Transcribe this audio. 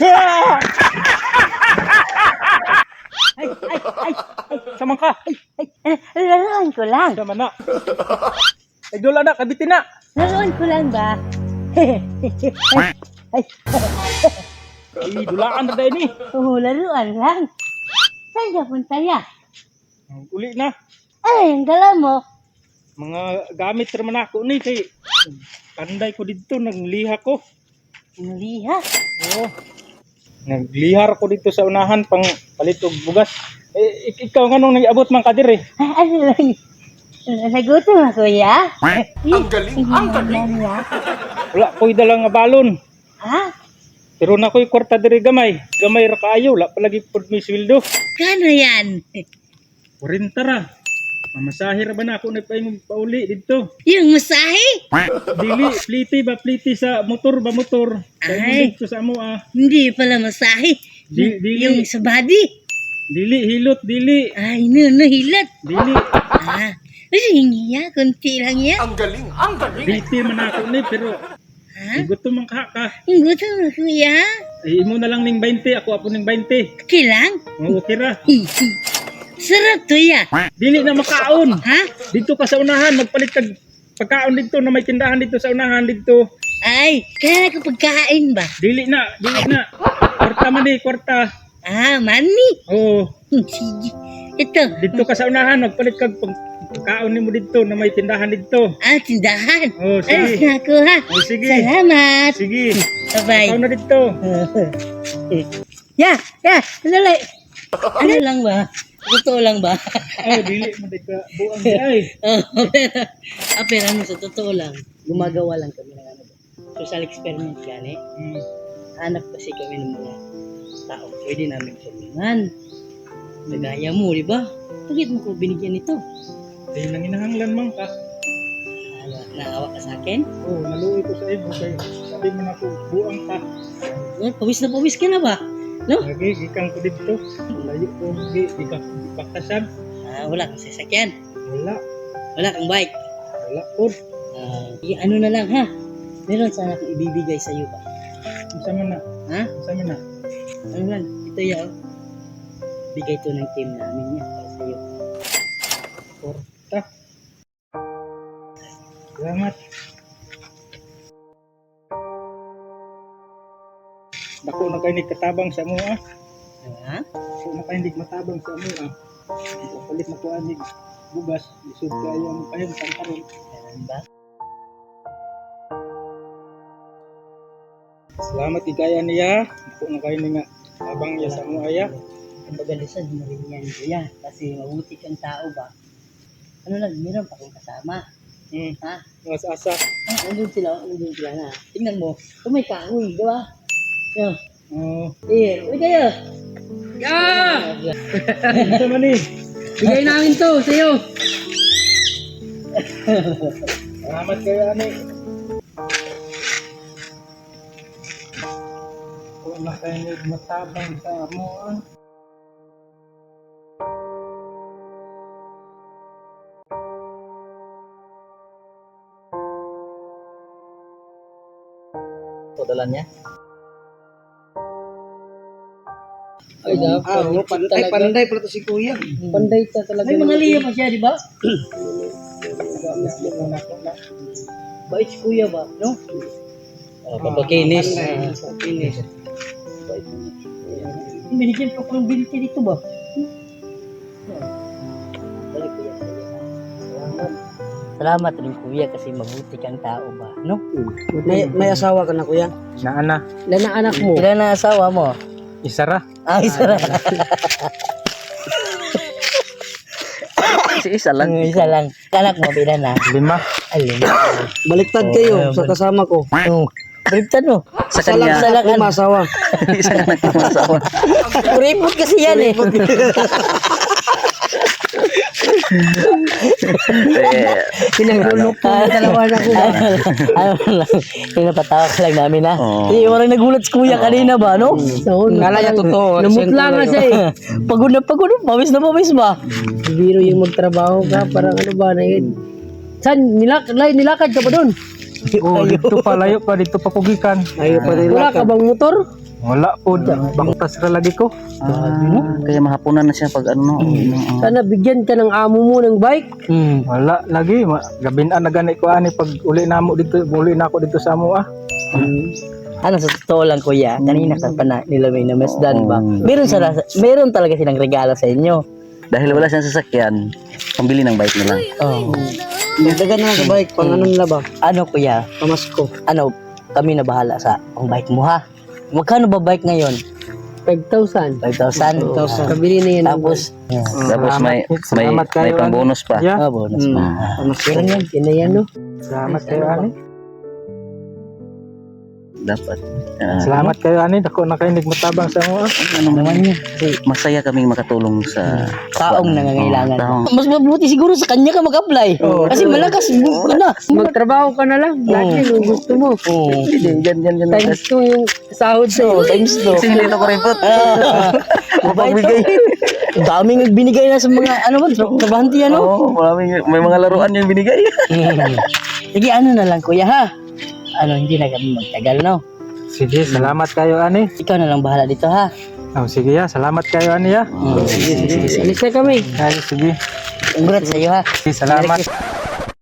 Ah! Ay, samang ka. Laruan ko lang. Sama na. Ay, dola na, kabitin na. Laruan ko lang ba? Ay, dulaan na dahil ni. Oo, laruan lang. Saan ka punta ya? Uli na. Ay, ang dala mo. Mga gamit naman ako ni. Kay, panday ko dito, nagliha ko. Ang liha. Oo. Naglihar ko dito sa unahan pang palit og bugas. Eh, ikaw nganong nag-abot man ka dire? Ay, ano lang. Nagutom ako ya. Ang galing, ang galing. Wala ko'y dalang nga balon. Ha? Pero na ko'y kwarta dire gamay. Gamay ra kaayo, wala palagi pud mi sweldo. Kano yan? 40 ra. Mamasahir ba na ako nagpaingong pauli dito? Yung masahe? Dili, pliti sa motor ba motor? Ay. Dito sa amo ah. Hindi pala masahe. Yung sa body. Dili, hilot, dili. Ay, no, hilat. Dili. Ah, hingi ya, kunti lang ya. Ang galing, ang galing. Pliti man ako ni, pero Ha? gutom man ka. Ang gutom ako ya. Ay, imo na lang ning 20, ako apo ning 20. Kilang? Oo, okay ra. Sarap to ya. Dili na makaon. Ha? Dito ka sa unahan, magpalit kag pagkaon dito na may tindahan dito sa unahan dito. Ay, kaya ka pagkain ba? Dili na. Kwarta man di, kwarta. Ah, money. Oo, Sige. Ito. dito ka sa unahan, magpalit kag pagkaon nimo dito na may tindahan dito. Ah, tindahan. Oh, Ay, sige. naku ha. Oh, sige. Salamat. Sige. Bye-bye. Pagkaon na dito. Ya, lalay. Ano lang ba? Totoo lang ba? Oh, dili mo di ka buang di ay. Pero ano, sa totoo lang, gumagawa lang kami ng ano ba? Social experiment gani. Hanap kasi kami ng mga tao. Pwede namin tulungan. Nagaya mo, di ba? Bakit mo ko binigyan ito? Di nang inahanglan man ka. Naawa ka sa akin? Oh, naluoy ko sa imo kay sabi mo na ko buang ka. Pawis na pawis ka na ba? No? Lagi gikan ko dito. Layo ko di ka bakasan. Wala kang sasakyan. Wala. Wala kang bike. Wala pod. Ano na lang ha? Meron sana akong ibibigay sa iyo ba? Unsa man na? Ha? Unsa man na? Ano lang? Ito yan. Bigay to ng team namin yan para sa iyo. Porta. Salamat. Dako na kay ni katabang sa mo ah. Ha? Dako na kay ni matabang sa mo ah. Palit na ko anig bugas, isud kayo ang kayo karon. Ganun ba? Salamat ikaya niya. Dako na kay ni nga abang niya sa mo aya. Ang bagalisan mo rin yan, kuya. Kasi mabuti kang tao ba? Ano lang, meron pa akong kasama. Ha? Mas asa. Nandun sila na. Tingnan mo, kung may kahoy, di ba? Yo. Oh, Uy kayo! unsa man ni? Bigay namin to sa iyo! Salamat kayo ani. Dako na kay ni matabang sa mo ah. Dala niya? Ay, panday pala to si Kuya. Panday ta talaga. May mga liya pa siya, di ba? Bait si kuya ba? No? Papakinis. Papakinis. Binigyan ko ng binigyan dito ba? Salamat rin kuya kasi mabuti kang tao ba, no? May asawa ka na, Kuya? Naana. Ilan na anak mo? Ilan na asawa mo? Isa ra. Isa lang. Isa lang. Isa lang. Kanak mo, bilan na. 5. Alin. Baliktad kayo sa kasama ko. Baliktad mo. Isa lang umasawa. Isa lang umasawa. Kuripot kasi yan eh. Pinagulok ko na dalawa na ko. Pinapatawa ka lang namin ha. Walang nagulat si kuya kanina ba, no? Kala niya totoo. Namutla nga siya eh. Pagod na, pawis na pawis ba? Biro yung magtrabaho ka, parang ano ba na yun. Saan? Nilakad ka ba doon? Oh, dito pa layo pa dito pa kugikan. Ayaw pa Wala ka nilakad. bang motor? Wala po, baktas ka lagi ko. Kaya mahapunan na siya pag ano. Sana bigyan ka ng amo mo ng bike. Wala lagi, gabinan na gani ko ani pag uli na ako dito sa amo ah. Ano sa totoo lang kuya, kanina ka pa na nila may namasdan ba? Meron talaga silang regalo sa inyo. Dahil wala siyang sasakyan, pambili ng bike na lang. Oh. Dagan na sa bike, pang ano nila ba? Ano kuya? Pamasko. Ano, kami na bahala sa ang bike mo ha. Magkano ba bike ngayon? 5,000. 5,000. Kabili na yan. Tapos, Tapos may Salamat kayo, pang bonus pa. Yeah. bonus pa. Pamasko lang yan. Yan na yan, no? Salamat kayo ani. Dapat. Salamat kayo ani, dako na kayo nagmatabang sa amo ah. Ano naman yun? Kasi masaya kaming makatulong sa Taong nangangailangan. taong. Mas mabuti siguro sa kanya ka mag-apply. Kasi malakas ka na. Magtrabaho ka na lang. Lagi, nung gusto mo. Diyan. Times 2 yung sahod sa'yo. Times 2. Kasi hindi na ko rin po. Mapagbigay. Daming binigay na sa mga ano ba, trabahante ano? Oo, may mga laruan yung binigay. Sige, ano na lang kuya ha. Ano, hindi na kami magtagal no. Sige, salamat kayo ani. Ikaw na lang bahala dito ha. Oh, sige ya, salamat kayo ani ya. Sige. Alis na kami. Ay, sige. Congrats sa iyo ha. Sige, salamat.